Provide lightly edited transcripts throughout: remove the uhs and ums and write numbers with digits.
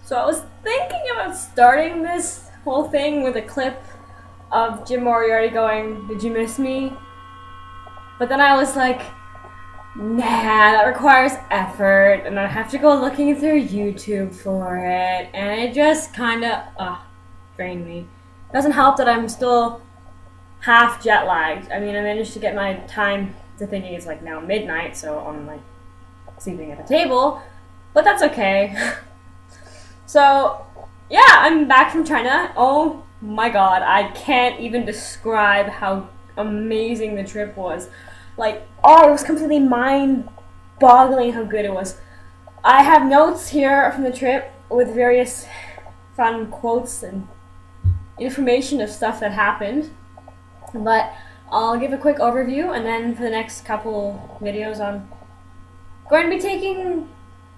So I was thinking about starting this whole thing with a clip of Jim Moriarty going, "Did you miss me?" But then I was like, nah, that requires effort, and I have to go looking through YouTube for it, and it just kinda, drained me. Doesn't help that I'm still half jet lagged. I mean, I managed to get my time to thinking it's like now midnight, so I'm like sleeping at the table, but that's okay. So, yeah, I'm back from China. Oh my god, I can't even describe how amazing the trip was. Like, oh, it was completely mind-boggling how good it was. I have notes here from the trip with various fun quotes and information of stuff that happened, but I'll give a quick overview, and then for the next couple videos I'm going to be taking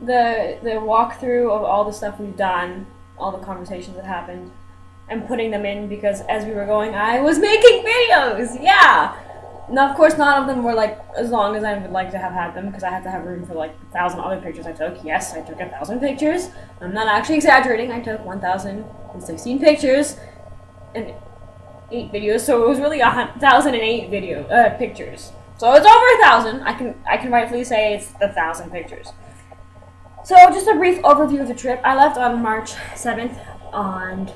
the walkthrough of all the stuff we've done, all the conversations that happened, and putting them in because as we were going, I was making videos. Yeah. Now, of course, none of them were like as long as I would like to have had them because I had to have room for like 1,000 other pictures I took. Yes, I took 1,000 pictures. I'm not actually exaggerating. I took 1,016 pictures and 8 videos, so it was really 1,008 pictures. So it's over 1,000. I can rightfully say it's 1,000 pictures. So just a brief overview of the trip. I left on March 7th, and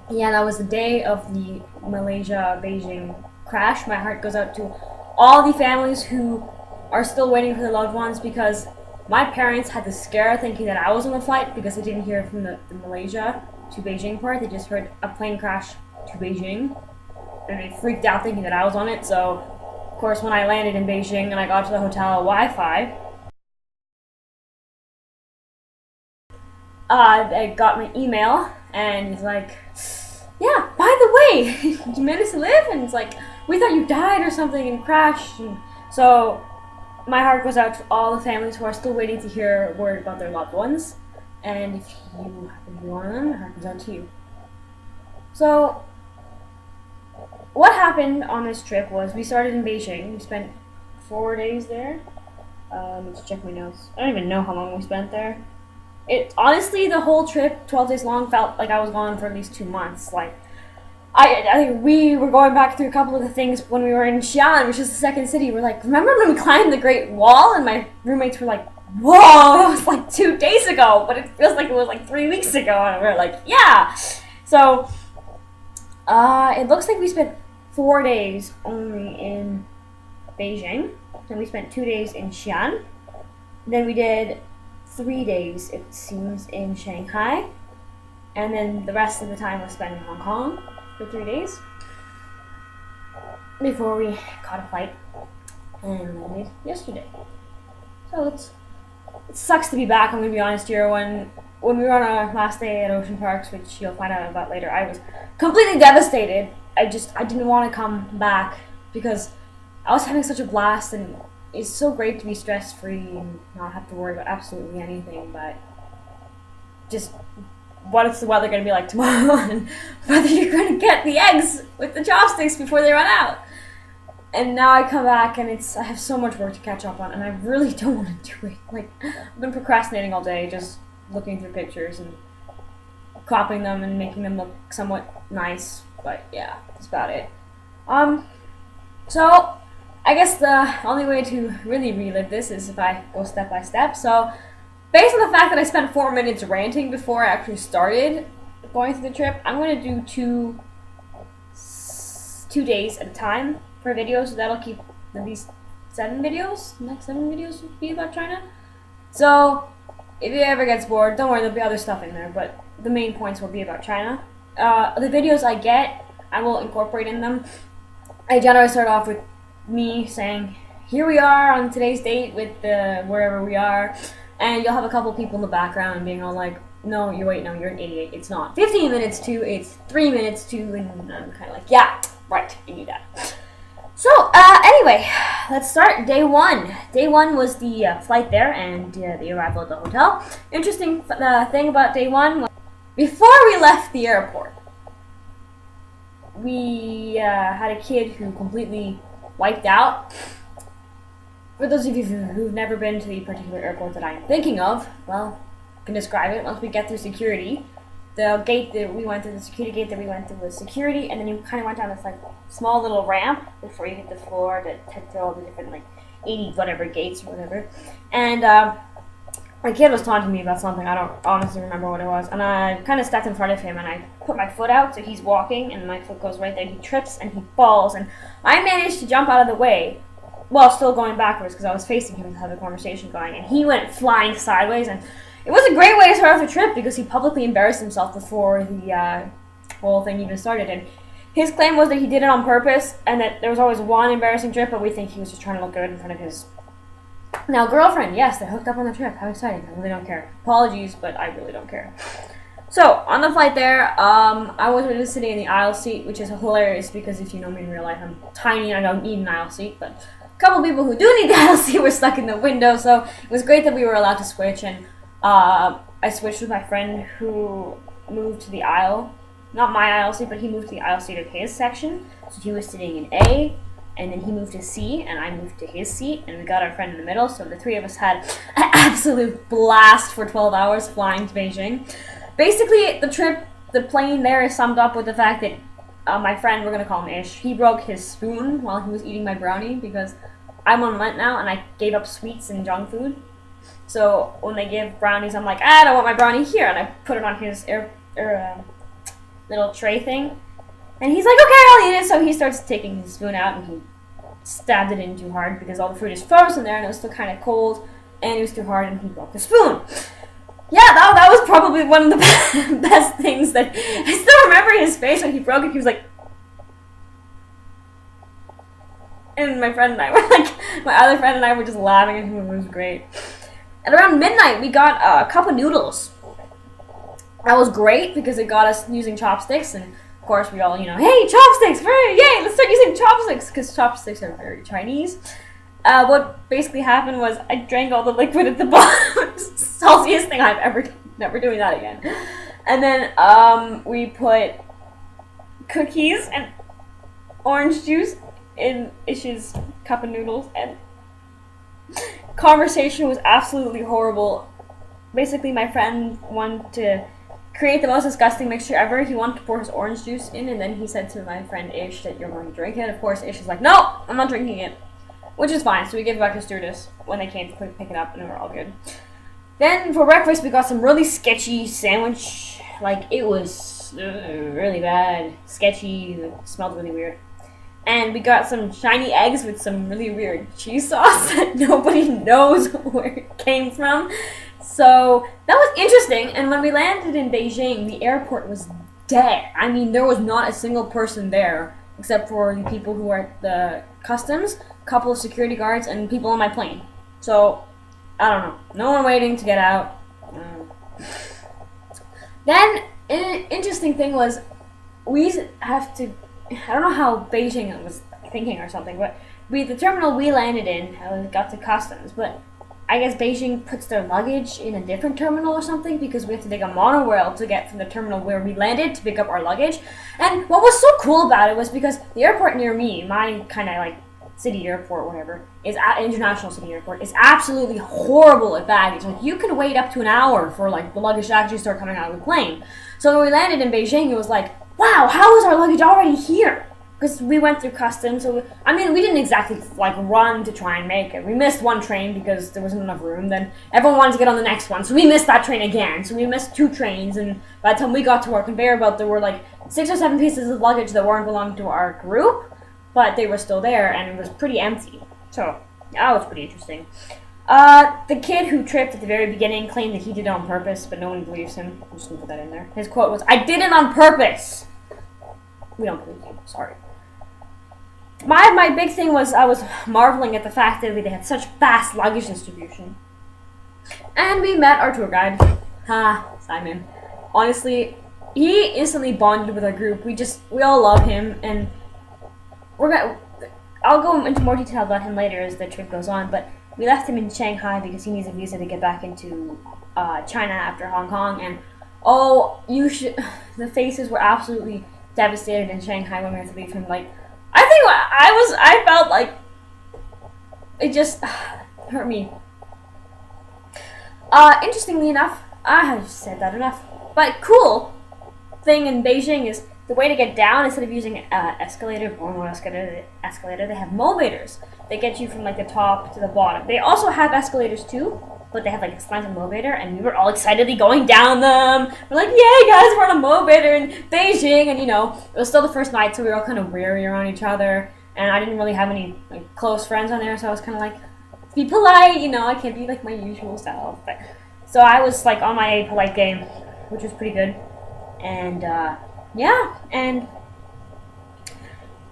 yeah, that was the day of the Malaysia-Beijing crash. My heart goes out to all the families who are still waiting for their loved ones because my parents had the scare thinking that I was on the flight because they didn't hear from the Malaysia to Beijing part. They just heard a plane crash to Beijing, and they freaked out thinking that I was on it. So, of course, when I landed in Beijing and I got to the hotel Wi-Fi, I got my email, and he's like, yeah, by the way, did you manage to live? And it's like, we thought you died or something and crashed. And so my heart goes out to all the families who are still waiting to hear word about their loved ones. And if you happen to be one of them, my heart goes out to you. So what happened on this trip was we started in Beijing. We spent 4 days there. Let's check my notes. I don't even know how long we spent there. It honestly, the whole trip, 12 days long, felt like I was gone for at least 2 months. Like, we were going back through a couple of the things when we were in Xi'an, which is the second city. We're like, remember when we climbed the Great Wall? And my roommates were like, whoa, that was like 2 days ago, but it feels like it was like 3 weeks ago. And we were like, yeah. So, it looks like we spent 4 days only in Beijing. Then we spent 2 days in Xi'an. Then we did 3 days, it seems, in Shanghai, and then the rest of the time was spent in Hong Kong for 3 days before we caught a flight and landed yesterday. So it sucks to be back. I'm gonna be honest here. When we were on our last day at Ocean Parks, which you'll find out about later, I was completely devastated. I didn't want to come back because I was having such a blast, and it's so great to be stress-free and not have to worry about absolutely anything, but just what is the weather going to be like tomorrow and whether you're going to get the eggs with the chopsticks before they run out. And now I come back and I have so much work to catch up on, and I really don't want to do it. Like, I've been procrastinating all day, just looking through pictures and cropping them and making them look somewhat nice, but yeah, that's about it. So I guess the only way to really relive this is if I go step by step. So, based on the fact that I spent 4 minutes ranting before I actually started going through the trip, I'm going to do two days at a time for videos. So that'll keep at least 7 videos. The next 7 videos will be about China. So, if it ever gets bored, don't worry, there'll be other stuff in there, but the main points will be about China. The videos I get, I will incorporate in them. I generally start off with me saying, here we are on today's date with wherever we are, and you'll have a couple people in the background being all like, no, you're an idiot, it's not 15 minutes to, it's 3 minutes to, and I'm kind of like, yeah, right, I knew that. So, anyway, let's start day 1. Day 1 was the flight there and the arrival at the hotel. Interesting thing about day 1 was, before we left the airport, we had a kid who completely wiped out. For those of you who've never been to the particular airport that I'm thinking of, well, can describe it. Once we get through security, the gate that we went through, the security gate that we went through was security, and then you kind of went down this like small little ramp before you hit the floor to head through all the different like 80 whatever gates or whatever. And my kid was talking to me about something. I don't honestly remember what it was, and I kind of stepped in front of him and I put my foot out, so he's walking and my foot goes right there. He trips and he falls, and I managed to jump out of the way while still going backwards because I was facing him to have a conversation going, and he went flying sideways. And it was a great way to start off the trip because he publicly embarrassed himself before the whole thing even started. And his claim was that he did it on purpose and that there was always one embarrassing trip, but we think he was just trying to look good in front of his now girlfriend. Yes, they hooked up on the trip. How exciting. I really don't care. Apologies, but I really don't care. So, on the flight there, I was really sitting in the aisle seat, which is hilarious because if you know me in real life, I'm tiny and I don't need an aisle seat, but a couple people who do need the aisle seat were stuck in the window, so it was great that we were allowed to switch. And I switched with my friend who moved to the aisle, not my aisle seat, but he moved to the aisle seat of his section. So he was sitting in A, and then he moved to C, and I moved to his seat, and we got our friend in the middle. So the three of us had an absolute blast for 12 hours flying to Beijing. Basically, the trip, the plane there is summed up with the fact that my friend, we're going to call him Ish, he broke his spoon while he was eating my brownie because I'm on Lent now, and I gave up sweets and junk food. So when they give brownies, I'm like, I don't want my brownie here, and I put it on his little tray thing. And he's like, okay, I'll eat it. So he starts taking his spoon out, and he stabbed it in too hard because all the food is frozen there, and it was still kind of cold, and it was too hard, and he broke the spoon. Yeah, that was probably one of the best things that... I still remember his face when he broke it. He was like... And my friend and I were like... My other friend and I were just laughing at him. It was great. At around midnight, we got a cup of noodles. That was great because it got us using chopsticks, and of course we all, hey, chopsticks, hooray, yay, let's start using chopsticks, because chopsticks are very Chinese. What basically happened was I drank all the liquid at the bottom. Saltiest thing I've ever done. Never doing that again. And then we put cookies and orange juice in Ish's cup of noodles, and conversation was absolutely horrible. Basically, my friend wanted to create the most disgusting mixture ever. He wanted to pour his orange juice in, and then he said to my friend Ish that you're going to drink it. Of course, Ish is like, no, I'm not drinking it. Which is fine, so we gave it back to stewardess when they came to pick it up, and we were all good. Then, for breakfast, we got some really sketchy sandwich. Like, it was really bad. Sketchy, it smelled really weird. And we got some shiny eggs with some really weird cheese sauce that nobody knows where it came from. So, that was interesting, and when we landed in Beijing, the airport was dead. I mean, there was not a single person there, except for the people who were at the customs, a couple of security guards, and people on my plane. So, I don't know. No one waiting to get out. Then, an interesting thing was, we have to... I don't know how Beijing was thinking or something, but the terminal we landed in got to customs, but I guess Beijing puts their luggage in a different terminal or something because we have to take a monorail to get from the terminal where we landed to pick up our luggage. And what was so cool about it was because the airport near me, my kind of like city airport, whatever, is international city airport, is absolutely horrible at baggage. Like you can wait up to an hour for like the luggage to actually start coming out of the plane. So when we landed in Beijing, it was like, wow, how is our luggage already here? Because we went through customs, so we didn't exactly like run to try and make it. We missed one train because there wasn't enough room. Then everyone wanted to get on the next one, so we missed that train again. So we missed 2 trains, and by the time we got to our conveyor belt, there were like 6 or 7 pieces of luggage that weren't belonging to our group, but they were still there, and it was pretty empty. So that was pretty interesting. The kid who tripped at the very beginning claimed that he did it on purpose, but no one believes him. I'm just gonna put that in there. His quote was, "I did it on purpose." We don't believe you. Sorry. My big thing was I was marveling at the fact that they had such fast luggage distribution. And we met our tour guide. Simon. Honestly, he instantly bonded with our group. We all love him, and I'll go into more detail about him later as the trip goes on, but we left him in Shanghai because he needs a visa to get back into China after Hong Kong, and the faces were absolutely devastated in Shanghai when we had to leave him. Like, I felt like it just hurt me. Interestingly enough, I have said that enough. But cool thing in Beijing is the way to get down, instead of using normal escalator, they have movators. They get you from like the top to the bottom. They also have escalators too, but they have like a slant of movator, and we were all excitedly going down them. We're like, yay guys, we're on a movator in Beijing, and it was still the first night, so we were all kind of wary around each other, and I didn't really have any like close friends on there, so I was kind of like, be polite, I can't be like my usual self. But so I was like on my polite game, which was pretty good, and yeah, and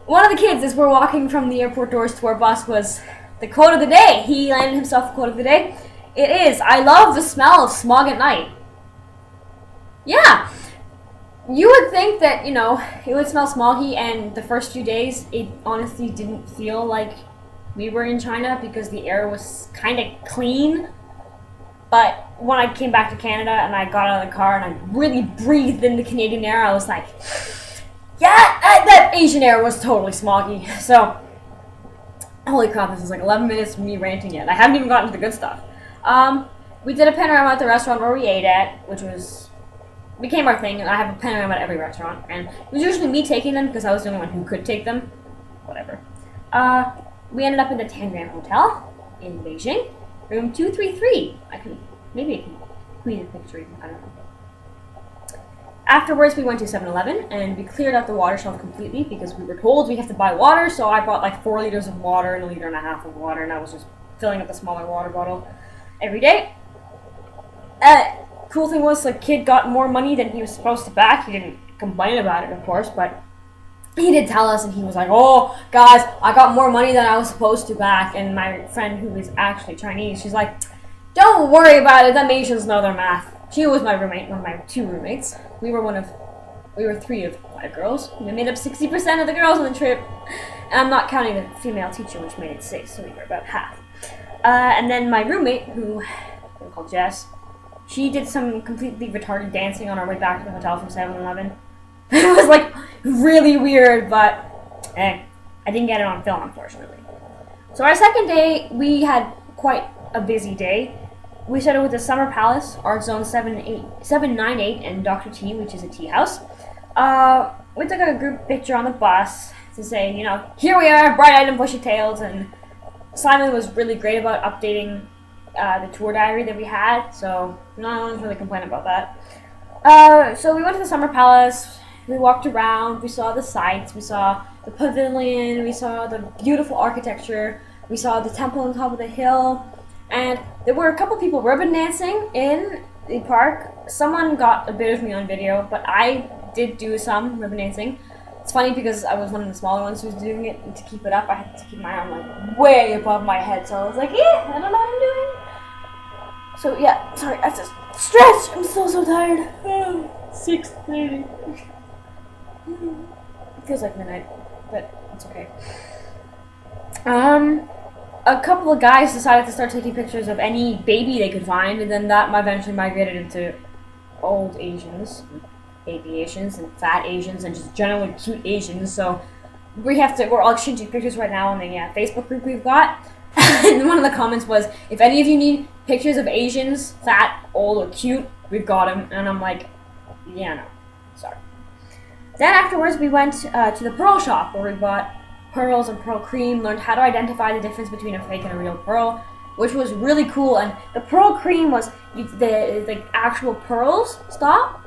one of the kids, as we're walking from the airport doors to our bus, was the quote of the day. He landed himself the quote of the day. It is, I love the smell of smog at night. Yeah. You would think that, it would smell smoggy, and the first few days, it honestly didn't feel like we were in China because the air was kind of clean. But when I came back to Canada and I got out of the car and I really breathed in the Canadian air, I was like, yeah, that Asian air was totally smoggy. So, holy crap, this is like 11 minutes of me ranting yet. I haven't even gotten to the good stuff. We did a panorama at the restaurant where we ate at, which became our thing, and I have a panorama at every restaurant, and it was usually me taking them because I was the only one who could take them. Whatever. We ended up in the Tangram Hotel in Beijing, room 233. Maybe I can tweet a picture, I don't know. Afterwards, we went to 7-Eleven, and we cleared out the water shelf completely because we were told we have to buy water, so I bought like 4 liters of water and 1.5 liters of water, and I was just filling up the smaller water bottle every day. Cool thing was, the kid got more money than he was supposed to back. He didn't complain about it, of course, but he did tell us, and he was like, oh, guys, I got more money than I was supposed to back. And my friend, who is actually Chinese, she's like, don't worry about it, them Asians know their math. She was my roommate, one of my 2 roommates. We were 3 of 5 girls. We made up 60% of the girls on the trip. And I'm not counting the female teacher, which made it 6, so we were about half. And then my roommate, who we call Jess, she did some completely retarded dancing on our way back to the hotel from 7-Eleven. It was like really weird, but I didn't get it on film, unfortunately. So our second day, we had quite a busy day. We started with the Summer Palace, Art Zone 798, and Dr. T, which is a tea house. We took a group picture on the bus to say, here we are, bright-eyed and bushy-tailed, and Simon was really great about updating the tour diary that we had, so no one's really complaining about that. So we went to the Summer Palace, we walked around, we saw the sights, we saw the pavilion, we saw the beautiful architecture, we saw the temple on top of the hill, and there were a couple people ribbon dancing in the park. Someone got a bit of me on video, but I did do some ribbon dancing. It's funny because I was one of the smaller ones who was doing it, and to keep it up, I had to keep my arm like way above my head, so I was like, I don't know what I'm doing. So yeah, sorry, I have to stretch. I'm so tired. 6:30. It feels like midnight, but it's okay. A couple of guys decided to start taking pictures of any baby they could find, and then that eventually migrated into old Asians, baby Asians, and fat Asians, and just generally cute Asians. So we're all exchanging pictures right now on the Facebook group we've got. And one of the comments was, if any of you need pictures of Asians, fat, old, or cute, we've got them. And I'm like, yeah, no, sorry. Then afterwards, we went to the pearl shop where we bought pearls and pearl cream, learned how to identify the difference between a fake and a real pearl, which was really cool. And the pearl cream was the actual pearls stuff,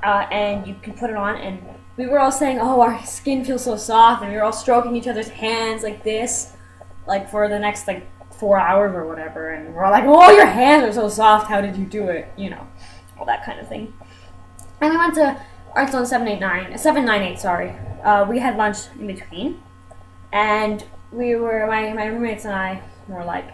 and you can put it on. And we were all saying, oh, our skin feels so soft, and we were all stroking each other's hands like this, like for the next 4 hours or whatever. And we're all like, oh, your hands are so soft, how did you do it? All that kind of thing. And we went to Art Zone 798, sorry. We had lunch in between, and my roommates and I were like,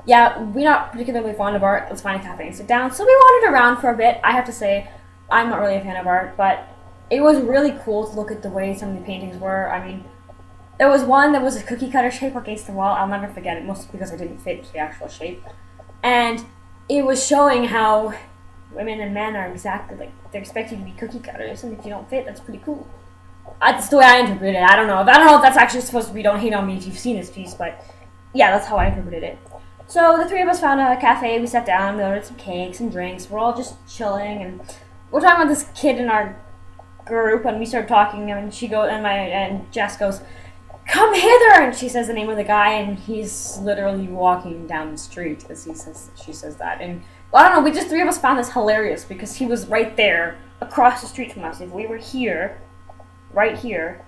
yeah, we're not particularly fond of art, let's find a cafe and sit down. So we wandered around for a bit. I have to say, I'm not really a fan of art, but it was really cool to look at the way some of the paintings were. I mean, there was one that was a cookie cutter shape against the wall. I'll never forget it, mostly because I didn't fit the actual shape. And it was showing how women and men are exactly they're expected to be cookie cutters, and if you don't fit, that's pretty cool. That's the way I interpreted it. I don't know if that's actually supposed to be, don't hate on me if you've seen this piece, but yeah, that's how I interpreted it. So the three of us found a cafe, we sat down, we ordered some cakes and drinks, we're all just chilling, and we're talking about this kid in our group, and we started talking, and and Jess goes, "Come hither!" And she says the name of the guy, and he's literally walking down the street as she says that. And well, I don't know, we just three of us found this hilarious because he was right there across the street from us. If we were here, right here,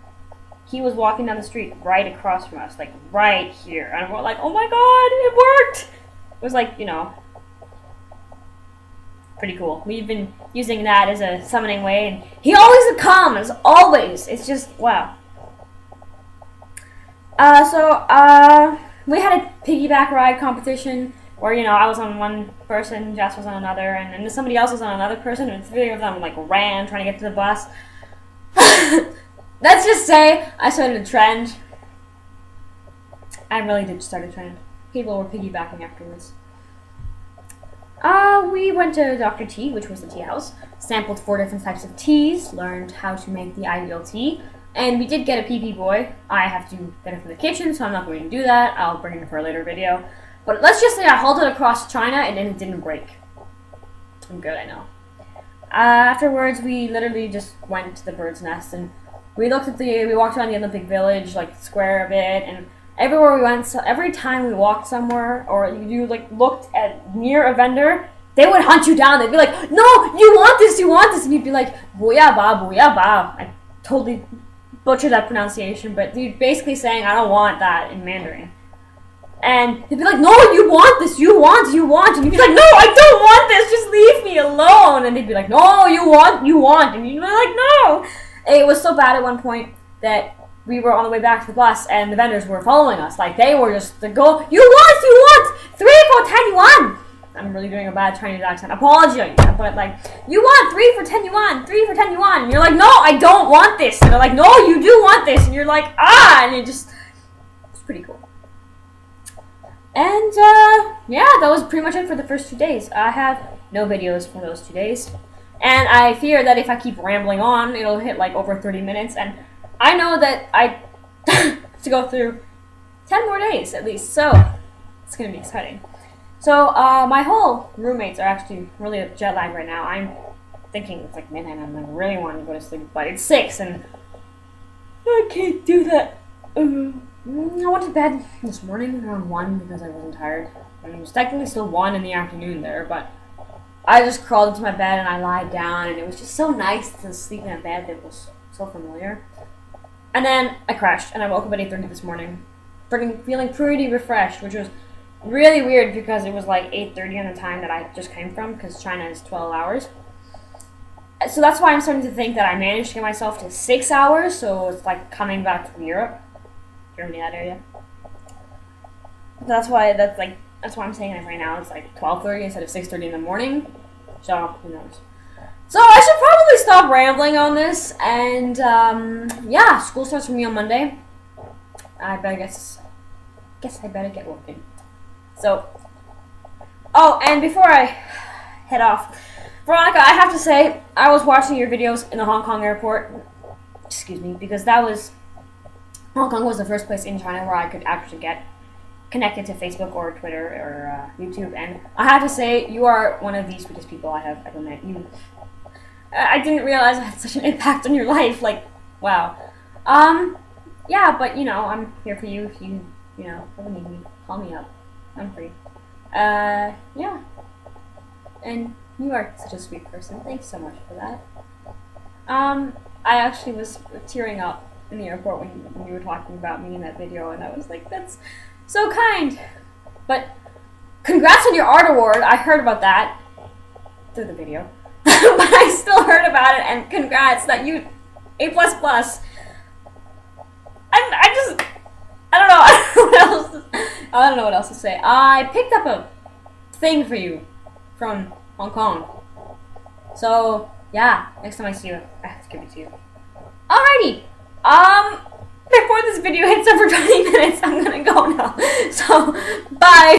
he was walking down the street right across from us, like right here. And we're like, oh my god, it worked! It was like, pretty cool. We've been using that as a summoning way, and he always comes, always. It's just, wow. We had a piggyback ride competition where, I was on one person, Jess was on another, and then somebody else was on another person, and three of them, like, ran trying to get to the bus. Let's just say I started a trend. I really did start a trend. People were piggybacking afterwards. We went to Dr. T, which was the tea house, sampled 4 different types of teas, learned how to make the ideal tea, and we did get a PP boy. I have to get it from the kitchen, so I'm not going to do that. I'll bring it for a later video. But let's just say I hauled it across China and it didn't break. I'm good, I know. Afterwards, we literally just went to the bird's nest, and we walked around the Olympic Village, like, square a bit, and everywhere we went, so every time we walked somewhere, or you, like, looked near a vendor, they would hunt you down. They'd be like, no, you want this, and you'd be like, booyah ba. I totally butchered that pronunciation, but they're basically saying, I don't want that in Mandarin. And they'd be like, no, you want this, you want, and you'd be like, no, I don't want this, just leave me alone. And they'd be like, no, you want, and you'd be like, no. And it was so bad at one point that we were on the way back to the bus, and the vendors were following us. Like, they were just, you want, 3 for 10 yuan. I'm really doing a bad Chinese accent. Apologies, but like, you want 3 for 10 yuan, 3 for 10 yuan. And you're like, no, I don't want this. And they're like, no, you do want this. And you're like, and it's pretty cool. And, yeah, that was pretty much it for the first 2 days. I have no videos for those 2 days. And I fear that if I keep rambling on, it'll hit like over 30 minutes. And I know that I have to go through 10 more days at least. So it's going to be exciting. So my whole roommates are actually really jet lagged right now. I'm thinking it's like midnight and I'm really wanting to go to sleep. But it's 6 and I can't do that. I went to bed this morning around 1 because I wasn't tired. I mean, it was technically still 1 in the afternoon there, but I just crawled into my bed and I lied down, and it was just so nice to sleep in a bed that was so familiar. And then I crashed, and I woke up at 8:30 this morning, feeling pretty refreshed, which was really weird because it was like 8:30 on the time that I just came from, because China is 12 hours. So that's why I'm starting to think that I managed to get myself to 6 hours, so it's like coming back from Europe, Germany, that area. That's why I'm saying it right now. It's like 12:30 instead of 6:30 in the morning. So, who knows. So, I should probably stop rambling on this. And, yeah, school starts for me on Monday. I guess I better get working. So, oh, and before I head off, Veronica, I have to say, I was watching your videos in the Hong Kong airport. Excuse me, because Hong Kong was the first place in China where I could actually get connected to Facebook or Twitter or YouTube, and I have to say, you are one of the sweetest people I have ever met. I didn't realize I had such an impact on your life. Like, wow. Yeah, but I'm here for you if you ever need me. Call me up. I'm free. Yeah. And you are such a sweet person. Thanks so much for that. I actually was tearing up in the airport when you were talking about me in that video, and I was like, that's so kind. But congrats on your art award. I heard about that through the video. But I still heard about it, and congrats that you A++. And I don't know. I don't know what else to say. I picked up a thing for you from Hong Kong. So yeah, next time I see you, I have to give it to you. Alrighty. Before this video hits over 20 minutes, I'm gonna go now. So, bye!